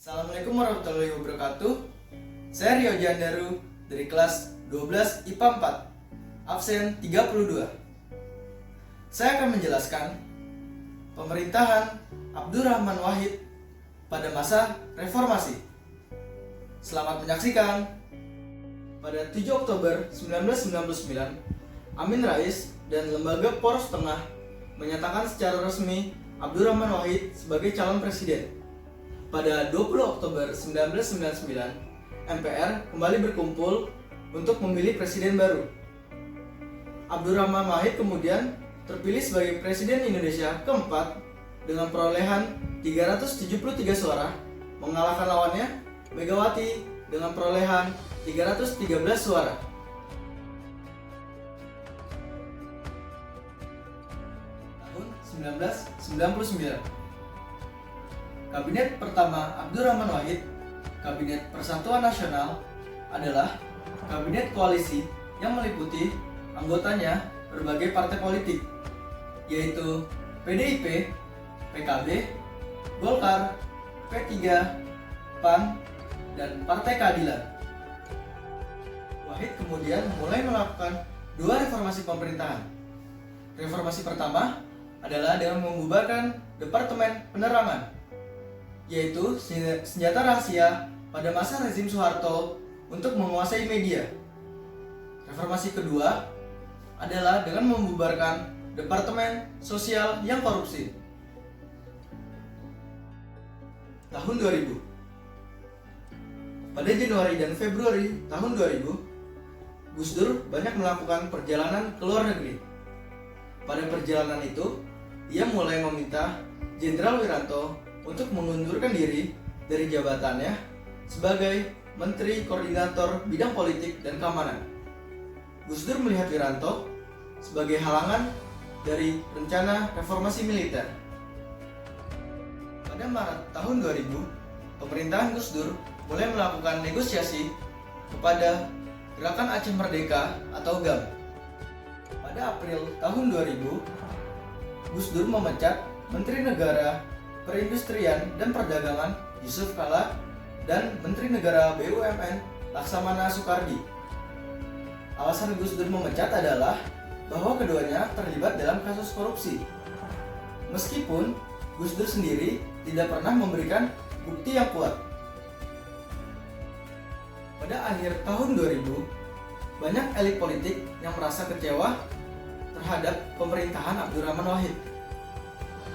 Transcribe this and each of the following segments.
Assalamualaikum warahmatullahi wabarakatuh. Saya Rio Jandaru dari kelas 12 IPA 4, absen 32. Saya akan menjelaskan pemerintahan Abdurrahman Wahid pada masa reformasi. Selamat menyaksikan. Pada 7 Oktober 1999, Amin Rais dan Lembaga Poros Tengah menyatakan secara resmi Abdurrahman Wahid sebagai calon presiden. Pada 20 Oktober 1999, MPR kembali berkumpul untuk memilih presiden baru. Abdurrahman Wahid kemudian terpilih sebagai presiden Indonesia keempat dengan perolehan 373 suara, mengalahkan lawannya Megawati dengan perolehan 313 suara. Tahun 1999. Kabinet pertama Abdurrahman Wahid, Kabinet Persatuan Nasional, adalah kabinet koalisi yang meliputi anggotanya berbagai partai politik, yaitu PDIP, PKB, Golkar, P3, PAN, dan Partai Keadilan. Wahid kemudian mulai melakukan dua reformasi pemerintahan. Reformasi pertama adalah dengan membubarkan Departemen Penerangan, yaitu senjata rahasia pada masa rezim Soeharto untuk menguasai media. Reformasi kedua adalah dengan membubarkan Departemen Sosial yang korupsi. Tahun 2000. Pada Januari dan Februari tahun 2000, Gus Dur banyak melakukan perjalanan ke luar negeri. Pada perjalanan itu, ia mulai meminta Jenderal Wiranto untuk mengundurkan diri dari jabatannya sebagai Menteri Koordinator Bidang Politik dan Keamanan. Gus Dur melihat Wiranto sebagai halangan dari rencana reformasi militer. Pada Maret tahun 2000, pemerintahan Gus Dur mulai melakukan negosiasi kepada Gerakan Aceh Merdeka atau GAM. Pada April tahun 2000, Gus Dur memecat Menteri Negara Perindustrian dan Perdagangan Yusuf Kala dan Menteri Negara BUMN Laksamana Soekardi. Alasan Gus Dur memecat adalah bahwa keduanya terlibat dalam kasus korupsi. Meskipun Gus Dur sendiri tidak pernah memberikan bukti yang kuat. Pada akhir tahun 2000, banyak elit politik yang merasa kecewa terhadap pemerintahan Abdurrahman Wahid.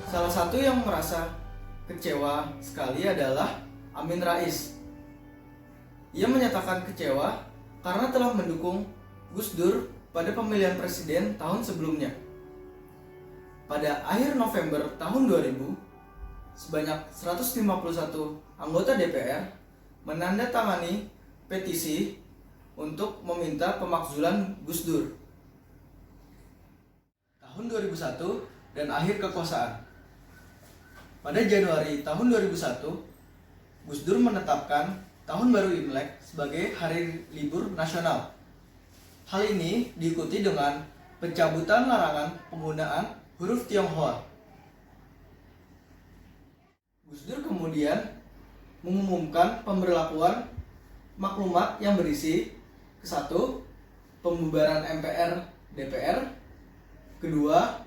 Salah satu yang merasa kecewa sekali adalah Amin Rais. Ia menyatakan kecewa karena telah mendukung Gus Dur pada pemilihan presiden tahun sebelumnya. Pada akhir November tahun 2000, sebanyak 151 anggota DPR menandatangani petisi untuk meminta pemakzulan Gus Dur. Tahun 2001 dan akhir kekuasaan. Pada Januari tahun 2001, Gus Dur menetapkan Tahun Baru Imlek sebagai hari libur nasional. Hal ini diikuti dengan pencabutan larangan penggunaan huruf Tionghoa. Gus Dur kemudian mengumumkan pemberlakuan maklumat yang berisi ke-1, pembubaran MPR DPR, kedua,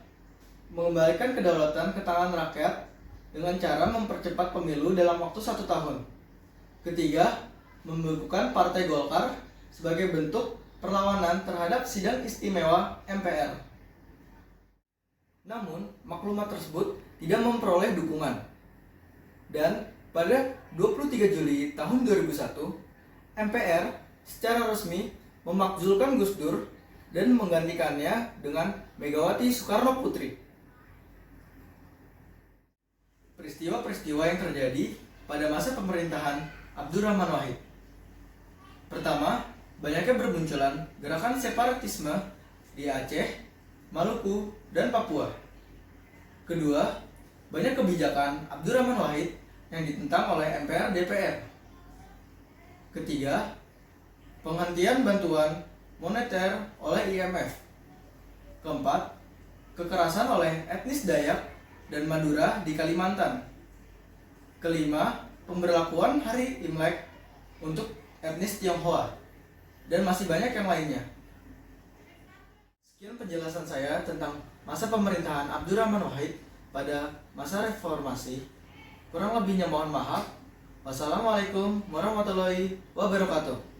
mengembalikan kedaulatan ke tangan rakyat dengan cara mempercepat pemilu dalam waktu 1 tahun. Ketiga, membekukan Partai Golkar sebagai bentuk perlawanan terhadap sidang istimewa MPR. Namun, maklumat tersebut tidak memperoleh dukungan. Dan pada 23 Juli tahun 2001, MPR secara resmi memakzulkan Gus Dur dan menggantikannya dengan Megawati Soekarno Putri. Peristiwa-peristiwa yang terjadi pada masa pemerintahan Abdurrahman Wahid. Pertama, banyaknya bermunculan gerakan separatisme di Aceh, Maluku, dan Papua. Kedua, banyak kebijakan Abdurrahman Wahid yang ditentang oleh MPR DPR. Ketiga, penghentian bantuan moneter oleh IMF. Keempat, kekerasan oleh etnis Dayak dan Madura di Kalimantan. Kelima, pemberlakuan hari Imlek untuk etnis Tionghoa, dan masih banyak yang lainnya. Sekian penjelasan saya tentang masa pemerintahan Abdurrahman Wahid pada masa reformasi. Kurang lebihnya mohon maaf. Wassalamualaikum warahmatullahi wabarakatuh.